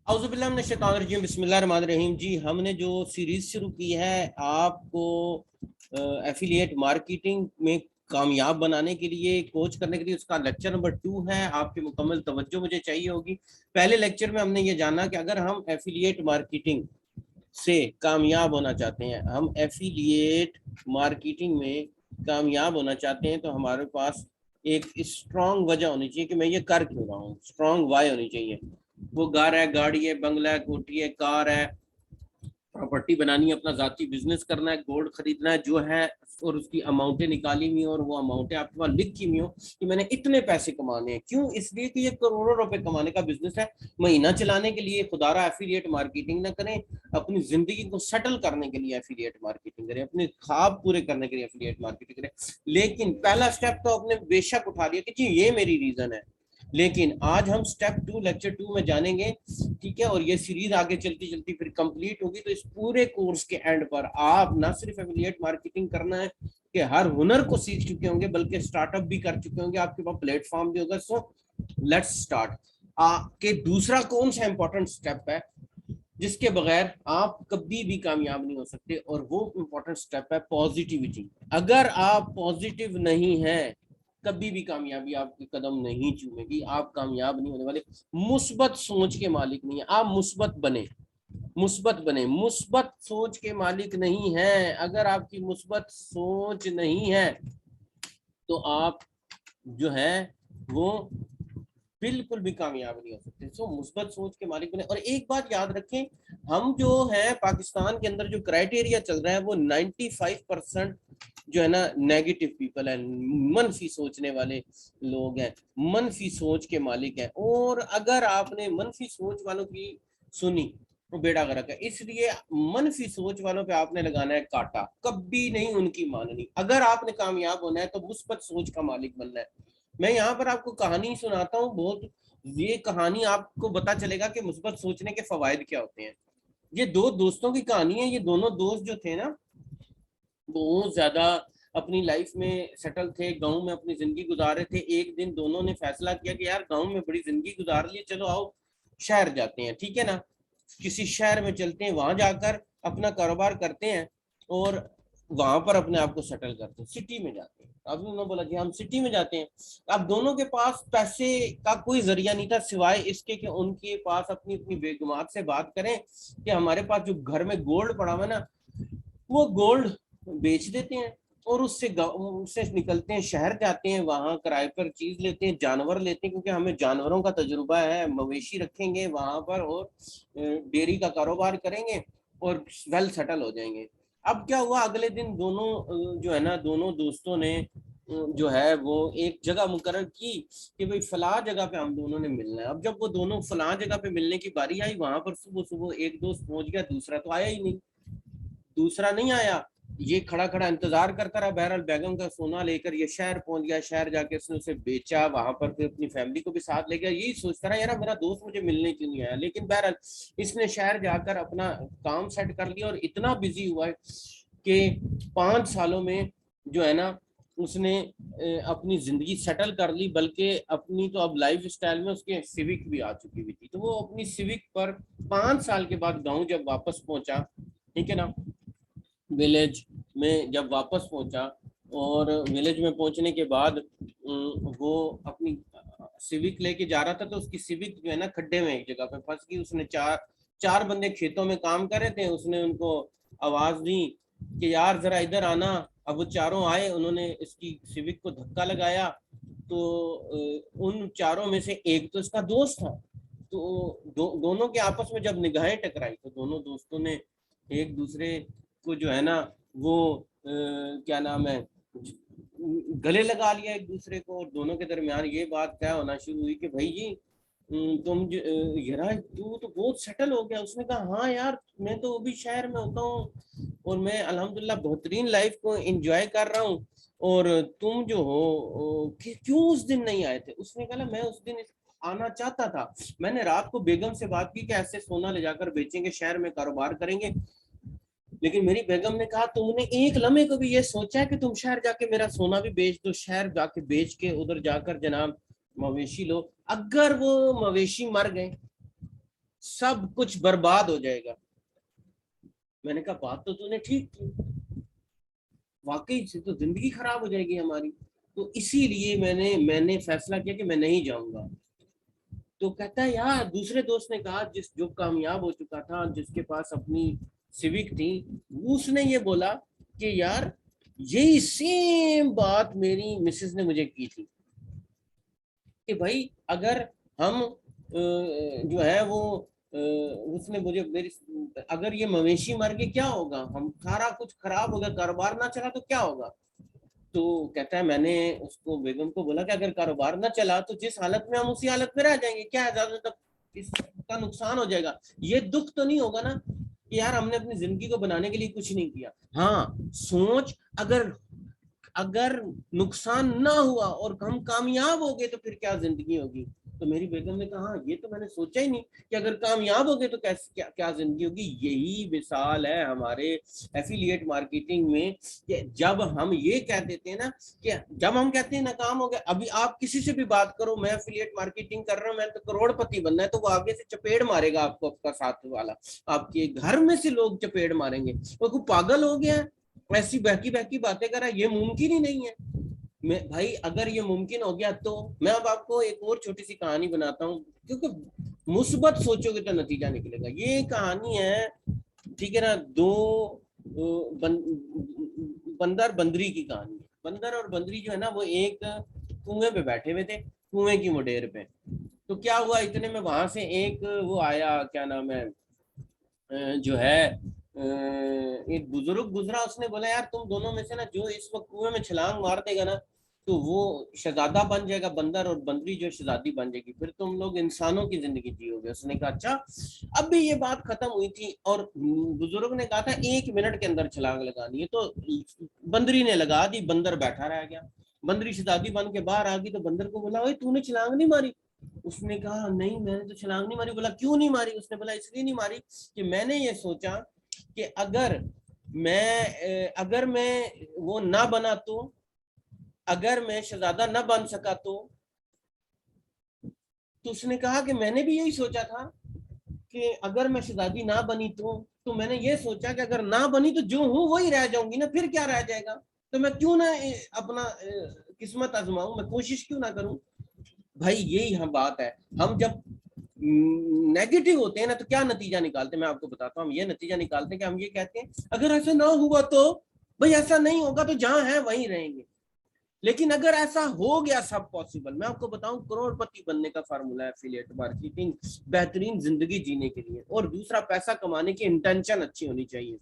औज़ुबिल्लाहि बिस्मिल्लाहिर्रहमानिर्रहीम। जी, हमने जो सीरीज शुरू की है आपको एफिलिएट मार्केटिंग में कामयाब बनाने के लिए, कोच करने के लिए, उसका लेक्चर नंबर 2 है। आपकी मुकम्मल तवज्जो मुझे चाहिए होगी। पहले लेक्चर में हमने ये जाना कि अगर हम एफिलिएट मार्केटिंग से कामयाब होना चाहते हैं, हम एफिलिएट मार्केटिंग में कामयाब होना चाहते हैं, तो हमारे पास एक स्ट्रॉन्ग वजह होनी चाहिए कि मैं ये कर क्यों रहा हूँ। स्ट्रॉन्ग वाई होनी चाहिए। वो घर है, गाड़ी है, बंगला है, कोठी है, कार है, प्रॉपर्टी बनानी है, अपना जाती बिजनेस करना है, गोल्ड खरीदना है जो है, और उसकी अमाउंटें निकाली हुई, और वो अमाउंटें आपके पास लिखी हुई हो कि मैंने इतने पैसे कमाने हैं। क्यों? इसलिए कि ये करोड़ों रुपए कमाने का बिजनेस है। महीना चलाने के लिए खुदारा एफिलिएट मार्केटिंग ना करें, अपनी जिंदगी को सेटल करने के लिए एफिलिएट मार्केटिंग करें, अपने ख्वाब पूरे करने के लिए एफिलिएट मार्केटिंग करें। लेकिन पहला स्टेप तो आपने बेशक उठा लिया कि जी ये मेरी रीजन है, लेकिन आज हम स्टेप 2 लेक्चर 2 में जानेंगे, ठीक है। और ये सीरीज आगे चलती चलती फिर कंप्लीट होगी। तो इस पूरे कोर्स के एंड पर आप ना सिर्फ एफिलिएट मार्केटिंग करना है कि हर हुनर को सीख चुके होंगे, बल्कि स्टार्टअप भी कर चुके होंगे, आपके पास प्लेटफॉर्म भी होगा। So let's start. के दूसरा कौन सा इंपॉर्टेंट स्टेप है जिसके बगैर आप कभी भी कामयाब नहीं हो सकते, और वो इंपॉर्टेंट स्टेप है पॉजिटिविटी। अगर आप पॉजिटिव नहीं है, कभी भी कामयाबी आपके कदम नहीं चूमेगी, आप कामयाब नहीं होने वाले। मुस्बत सोच के मालिक नहीं है, आप मुस्बत बने, मुस्बत बने। मुस्बत सोच के मालिक नहीं है। अगर आपकी मुस्बत सोच नहीं है तो आप जो है वो बिल्कुल भी कामयाब नहीं हो सकते। सो मुस्बत सोच के मालिक बने। और एक बात याद रखें, हम जो है पाकिस्तान के अंदर जो क्राइटेरिया चल रहा है वो 95% जो है ना नेगेटिव पीपल है, मनफी सोचने वाले लोग हैं, मनफी सोच के मालिक हैं। और अगर आपने मनफी सोच वालों की सुनी तो बेड़ा गर्क है। इसलिए मनफी सोच वालों पे आपने लगाना है कांटा, कभी नहीं उनकी माननी। अगर आपने कामयाब होना है तो मुस्बत सोच का मालिक बनना है। मैं यहाँ पर आपको कहानी सुनाता हूँ बहुत। ये कहानी आपको पता चलेगा कि मुस्बत सोचने के फवायद क्या होते हैं। ये दो दोस्तों की कहानी है। ये दोनों दोस्त जो थे ना, बहुत ज्यादा अपनी लाइफ में सेटल थे, गांव में अपनी जिंदगी गुजार रहे थे। एक दिन दोनों ने फैसला किया कि यार गांव में बड़ी जिंदगी गुजार ली, चलो आओ शहर जाते हैं, ठीक है ना। किसी शहर में चलते हैं, वहां जाकर अपना कारोबार करते हैं और वहां पर अपने आप को सेटल करते हैं, सिटी में जाते हैं। अब उन्होंने बोला कि हम सिटी में जाते हैं। अब दोनों के पास पैसे का कोई जरिया नहीं था सिवाय इसके कि उनके पास अपनी अपनी बेगमात से बात करें कि हमारे पास जो घर में गोल्ड पड़ा हुआ है ना, वो गोल्ड बेच देते हैं और उससे निकलते हैं, शहर जाते हैं, वहां किराए पर चीज लेते हैं, जानवर लेते हैं, क्योंकि हमें जानवरों का तजुर्बा है। मवेशी रखेंगे वहां पर और डेयरी का कारोबार करेंगे और वेल सेटल हो जाएंगे। अब क्या हुआ, अगले दिन दोनों जो है ना, दोनों दोस्तों ने जो है वो एक जगह मुकर्रर की कि भाई फलां जगह पे हम दोनों ने मिलना है। अब जब वो दोनों फलां जगह पे मिलने की बारी आई, वहां पर सुबह सुबह एक दोस्त पहुंच गया, दूसरा तो आया ही नहीं। दूसरा नहीं आया, ये खड़ा खड़ा इंतजार करता रहा। बहरहाल बेगम का सोना लेकर ये शहर पहुंच गया। शहर जाके उसने उसे बेचा, वहां पर फिर अपनी फैमिली को भी साथ ले गया। यही सोचता रहा यार मेरा दोस्त मुझे मिलने क्यों नहीं आया। लेकिन बहरहाल इसने शहर जाकर अपना काम सेट कर लिया और इतना बिजी हुआ है कि 5 सालों में जो है ना उसने अपनी जिंदगी सेटल कर ली। बल्कि अपनी तो अब लाइफ स्टाइल में उसके सिविक भी आ चुकी हुई थी। तो वो अपनी सिविक पर 5 साल के बाद गाँव जब वापस पहुंचा, ठीक है ना, विलेज में जब वापस पहुंचा, और विलेज में पहुंचने के बाद वो अपनी सिविक लेके जा रहा था, तो उसकी सिविक जो है ना खड्डे में एक जगह पे फंस गई। उसने चार चार बंदे खेतों में काम कर रहे थे, उसने उनको आवाज दी कि यार जरा इधर आना। अब वो चारों आए, उन्होंने इसकी सिविक को धक्का लगाया। तो उन चारों में से एक तो इसका दोस्त था। तो दोनों के आपस में जब निगाहें टकराई तो दोनों दोस्तों ने एक दूसरे को जो है ना वो क्या नाम है, गले लगा लिया एक दूसरे को। और दोनों के दरमियान ये बात क्या होना शुरू हुई कि भाई जी तुम यार तू तो बहुत सेटल हो गया। उसने कहा हाँ यार, मैं तो वो भी शहर में होता हूँ और मैं अल्हम्दुलिल्लाह बेहतरीन लाइफ को एंजॉय कर रहा हूँ, और तुम जो हो क्यों उस दिन नहीं आए थे। उसने कहा मैं उस दिन आना चाहता था। मैंने रात को बेगम से बात की कि ऐसे सोना ले जाकर बेचेंगे, शहर में कारोबार करेंगे। लेकिन मेरी बेगम ने कहा तुमने एक लम्हे को भी ये सोचा है कि तुम शहर जाके मेरा सोना भी बेच दो। शहर जाके बेच के उधर जाकर जनाब मवेशी लो। अगर वो मवेशी मर गए, सब कुछ बर्बाद हो जाएगा। मैंने कहा बात तो तूने ठीक की, वाकई से तो जिंदगी खराब हो जाएगी हमारी। तो इसीलिए मैंने फैसला किया कि मैं नहीं जाऊंगा। तो कहता है यार, दूसरे दोस्त ने कहा, जिस जो कामयाब हो चुका था, जिसके पास अपनी सिविक थी, उसने ये बोला कि यार यही सेम बात मेरी मिसेस ने मुझे की थी कि भाई अगर हम जो है वो उसने मुझे मेरी, अगर ये मवेशी मर गए क्या होगा, हम सारा कुछ खराब हो गया, कारोबार ना चला तो क्या होगा। तो कहता है मैंने उसको, बेगम को बोला कि अगर कारोबार ना चला तो जिस हालत में हम उसी हालत में रह जाएंगे, क्या है, ज्यादा तक इसका नुकसान हो जाएगा, ये दुख तो नहीं होगा ना कि यार हमने अपनी जिंदगी को बनाने के लिए कुछ नहीं किया। हाँ सोच, अगर अगर नुकसान ना हुआ और हम कामयाब हो गए तो फिर क्या जिंदगी होगी। तो मेरी बेगम ने कहा ये तो मैंने सोचा ही नहीं कि अगर कामयाब हो गए तो कैसे क्या क्या जिंदगी होगी। यही मिसाल है हमारे एफिलिएट मार्केटिंग में कि जब हम ये कह देते हैं ना, कि जब हम कहते हैं नाकाम हो गए, अभी आप किसी से भी बात करो, मैं एफिलिएट मार्केटिंग कर रहा हूँ, मैं तो करोड़पति बनना है, तो वो आगे से चपेड़ मारेगा आपको, आपका साथ वाला, आपके घर में से लोग चपेड़ मारेंगे, वो पागल हो गया है, ऐसी बहकी बहकी बातें कर रहा है, ये मुमकिन ही नहीं है। मैं भाई अगर ये मुमकिन हो गया तो मैं अब आपको एक और छोटी सी कहानी बनाता हूँ, क्योंकि मुस्बत सोचोगे तो नतीजा निकलेगा। ये कहानी है, ठीक है ना, दो बंदर बंदरी की कहानी है। बंदर और बंदरी जो है ना, वो एक कुएं पे बैठे हुए थे, कुएं की मुडेर पे। तो क्या हुआ, इतने में वहां से एक वो आया, क्या नाम है, जो है एक बुजुर्ग गुजरा। उसने बोला यार तुम दोनों में से ना जो इस वक्त कुएं में छलांग मार देगा ना, तो वो शहजादा बन जाएगा बंदर, और बंदरी जो शहजादी बन जाएगी, फिर तुम लोग इंसानों की जिंदगी जियोगे। उसने कहा अच्छा। अब भी ये बात खत्म हुई थी और बुजुर्ग ने कहा था 1 मिनट के अंदर छलांग लगानी है, तो बंदरी ने लगा दी, बंदर बैठा रह गया। बंदरी शहजादी बन के बाहर आ गई तो बंदर को बोला, ओए तूने छलांग नहीं मारी। उसने कहा नहीं मैंने तो छलांग नहीं मारी। बोला क्यों नहीं मारी। उसने बोला इसलिए नहीं मारी कि मैंने ये सोचा कि अगर मैं वो ना बना तो, अगर मैं शहजादा ना बन सका तो उसने कहा कि मैंने भी यही सोचा था कि अगर मैं शहजादी ना बनी तो मैंने ये सोचा कि अगर ना बनी तो जो हूं वही रह जाऊंगी ना, फिर क्या रह जाएगा, तो मैं क्यों ना अपना किस्मत आजमाऊं, मैं कोशिश क्यों ना करूं। भाई यही हम बात है, हम जब नेगेटिव होते हैं ना तो क्या नतीजा निकालते हैं, मैं आपको बताता हूँ। हम ये नतीजा निकालते हैं कि हम ये कहते हैं अगर ऐसा ना हुआ तो, भाई ऐसा नहीं होगा तो जहां है वहीं रहेंगे। लेकिन अगर ऐसा हो गया सब पॉसिबल, मैं आपको बताऊं करोड़पति बनने का फार्मूला है एफिलिएट मार्केटिंग, बेहतरीन जिंदगी जीने के लिए। और दूसरा, पैसा कमाने की इंटेंशन अच्छी होनी चाहिए,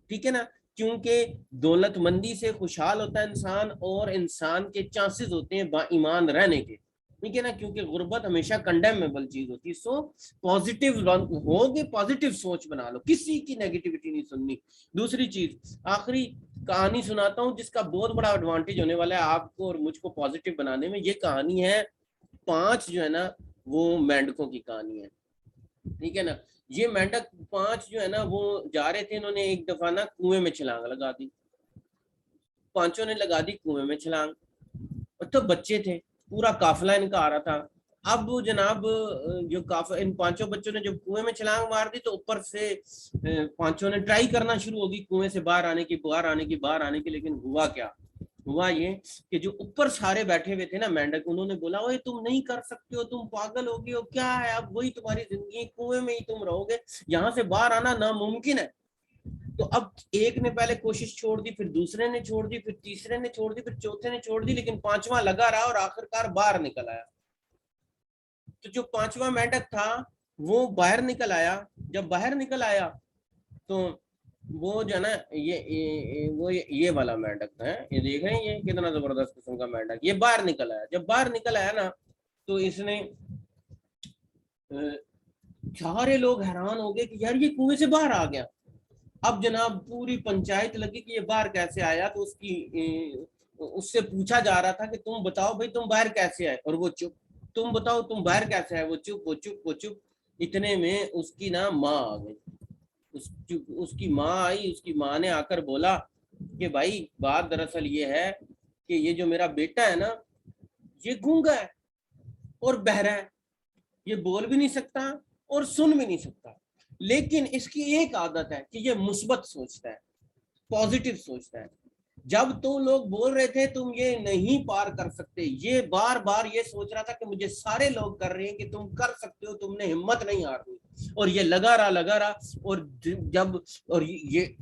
ठीक है ना, क्योंकि दौलतमंदी से खुशहाल होता है इंसान, और इंसान के चांसेस होते हैं बाईमान रहने के, ठीक है ना, क्योंकि गुर्बत हमेशा कंडेमेबल चीज होती है। सो पॉजिटिव होगे, पॉजिटिव सोच बना लो, किसी की नेगेटिविटी नहीं सुननी। दूसरी चीज, आखिरी कहानी सुनाता हूँ जिसका बहुत बड़ा एडवांटेज होने वाला है आपको और मुझको पॉजिटिव बनाने में। ये कहानी है 5 जो है ना वो मेंढकों की कहानी है, ठीक है ना। ये मेंढक 5 जो है ना वो जा रहे थे, इन्होंने एक दफा ना कुएं में छलांग लगा दी, पांचों ने लगा दी कुएं में छलांग। और तो बच्चे थे, पूरा काफिला इनका आ रहा था। अब वो जनाब जो काफिला, इन 5 बच्चों ने जब कुएं में छलांग मार दी तो ऊपर से 5 ने ट्राई करना शुरू होगी कुएं से बाहर आने की, बाहर आने की। लेकिन हुआ क्या, हुआ ये कि जो ऊपर सारे बैठे हुए थे ना मेंढक, उन्होंने बोला ओए तुम नहीं कर सकते हो, तुम पागल हो गए हो, क्या है अब वही तुम्हारी जिंदगी, कुएं में ही तुम रहोगे, यहाँ से बाहर आना नामुमकिन है। तो अब एक ने पहले कोशिश छोड़ दी, फिर दूसरे ने छोड़ दी, फिर तीसरे ने छोड़ दी, फिर चौथे ने छोड़ दी, लेकिन 5वां लगा रहा और आखिरकार बाहर निकल आया। तो जो 5वां मेंढक था वो बाहर निकल आया। जब बाहर निकल आया तो वो जो है ना ये वाला मेंढक है, ये देख रहे हैं ये कितना जबरदस्त किस्म का मेंढक, ये बाहर निकल आया। जब बाहर निकल आया ना तो इसने सारे लोग हैरान हो गए कि यार ये कुएं से बाहर आ गया। अब जनाब पूरी पंचायत लगी कि ये बाहर कैसे आया, तो उससे पूछा जा रहा था कि तुम बताओ भाई तुम बाहर कैसे आए, और वो चुप। तुम बताओ तुम बाहर कैसे आए, वो चुप, वो चुप, वो चुप। इतने में उसकी ना माँ आ गई। उसकी माँ आई, उसकी माँ ने आकर बोला कि भाई बात दरअसल ये है कि ये जो मेरा बेटा है ना, ये गूंगा है और बहरा है, ये बोल भी नहीं सकता, और सुन भी नहीं सकता। लेकिन इसकी एक आदत है कि ये मुस्बत सोचता है, पॉजिटिव सोचता है। जब तुम लोग बोल रहे थे तुम ये नहीं पार कर सकते, ये बार बार ये सोच रहा था कि मुझे सारे लोग कर रहे हैं कि तुम कर सकते हो, तुमने हिम्मत नहीं हारनी, और ये लगा रहा, और जब और ये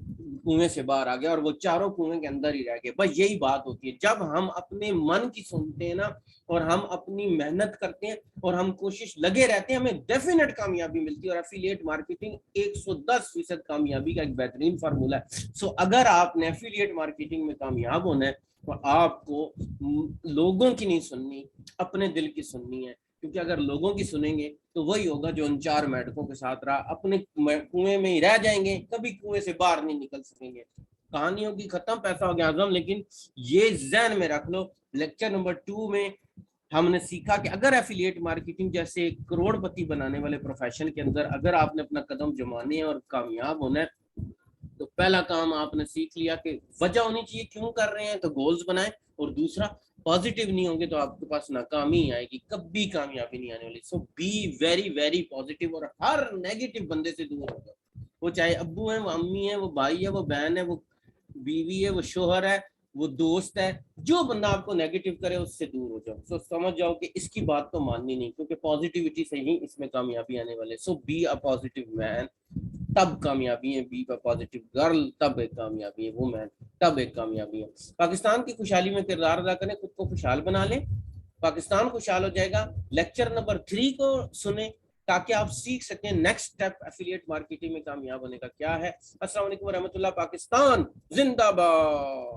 कुएं से बाहर आ गया और वो चारों कुएं के अंदर ही रह गए। बस यही बात होती है, जब हम अपने मन की सुनते हैं ना, और हम अपनी मेहनत करते हैं और हम कोशिश लगे रहते हैं, हमें डेफिनेट कामयाबी मिलती है। और एफिलिएट मार्केटिंग 110% कामयाबी का एक बेहतरीन फार्मूला है। सो अगर आपने एफिलिएट मार्केटिंग में कामयाब होना है तो आपको लोगों की नहीं सुननी, अपने दिल की सुननी है। क्योंकि अगर लोगों की सुनेंगे तो वही होगा जो उन 4 मेंढकों के साथ रहा, अपने कुएं में ही रह जाएंगे, कभी कुएं से बाहर नहीं निकल सकेंगे, कहानी होगी खत्म, पैसा हो गया आजम। लेकिन ये जहन में रख लो, लेक्चर नंबर 2 में हमने सीखा कि अगर एफिलिएट मार्केटिंग जैसे करोड़पति बनाने वाले प्रोफेशन के अंदर अगर आपने अपना कदम जमाने और कामयाब होना है, तो पहला काम आपने सीख लिया कि वजह होनी चाहिए क्यों कर रहे हैं, तो गोल्स बनाएं। और दूसरा, पॉजिटिव नहीं होंगे तो आपके पास नाकामी आएगी, कभी कामयाबी नहीं आने वाली। सो बी वेरी वेरी पॉजिटिव और हर नेगेटिव बंदे से दूर हो जाओ। वो चाहे अब्बू है, वो अम्मी है, वो भाई है, वो बहन है, वो बीवी है, वो शोहर है, वो दोस्त है, जो बंदा आपको नेगेटिव करे उससे दूर हो जाओ। सो समझ जाओ कि इसकी बात तो माननी नहीं, क्योंकि पॉजिटिविटी से ही इसमें कामयाबी आने वाले। सो बी अ पॉजिटिव मैन, तब कामयाबी है। बी अ पॉजिटिव गर्ल, तब एक कामयाबी है। वुमेन, तब एक कामयाबी है। पाकिस्तान की खुशहाली में किरदार अदा करें, खुद को खुशहाल बना लें, पाकिस्तान खुशहाल हो जाएगा। लेक्चर नंबर 3 को सुने ताकि आप सीख सकें नेक्स्ट स्टेप एफिलिएट मार्केटिंग में कामयाब होने का क्या है। अस्सलाम वालेकुम रहमतुल्लाह। पाकिस्तान जिंदाबाद।